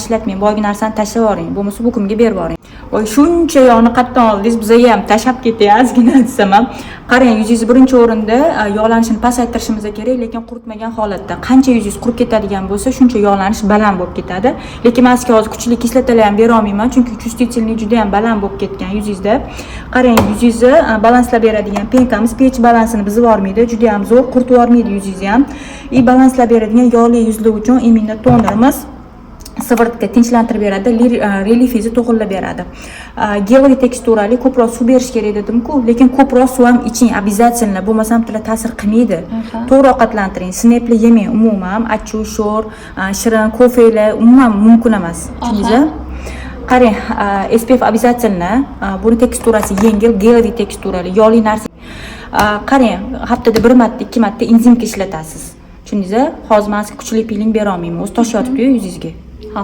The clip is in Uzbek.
ishlatmang, boyagi narsani tashlab yuboring, bo'lmasa bu kunga berib yuboring. Voy, shuncha yog'ni qayerdan oldingiz? Bizga ham tashab ketay, ozgina desam ham. Qarang, yuzingiz birinchi o'rinda yog'lanishini pasaytirishimiz kerak, lekin quritmagan holatda. Qancha yuzingiz qurib ketadigan bo'lsa, shuncha yog'lanish baland bo'lib ketadi. Lekin men sizga hozir kuchli kislotalar ham bera olmayman, chunki chustительный juda ham baland bo'lib ketgan yuzingizda. Qarang, yuzingizni balanslab beradigan penkamiz pH balansini buzib yubormaydi, juda ham zo'r quritib yubormaydi yuzingizni ham. Balanslab beradigan yog'li yuzlar uchun imенно tonerimiz siviritka tinchlantirib beradi, reliefingizni to'g'irlab beradi. Geloviy teksturali ko'proq suv berish kerak dedim-ku, lekin ko'proq suv ham iching, обязательно, bo'lmasam tilla ta'sir qilmaydi. To'g'ri ovqatlantiring, snapli yemang, umuman achchiq, sho'r, shirin, kofelar umuman mumkin emas. Tushundingizmi? Qarang, SPF обязательно, buni teksturasi yengil, geloviy teksturali, yog'li narsa. Qarang, haftada 1 marta, 2 marta enzimga ishlatasiz. Tushundingizmi? Hozir men sizga kuchli piling bera olmayman, o'zi toshyotib-ku yuzingizga. Ha.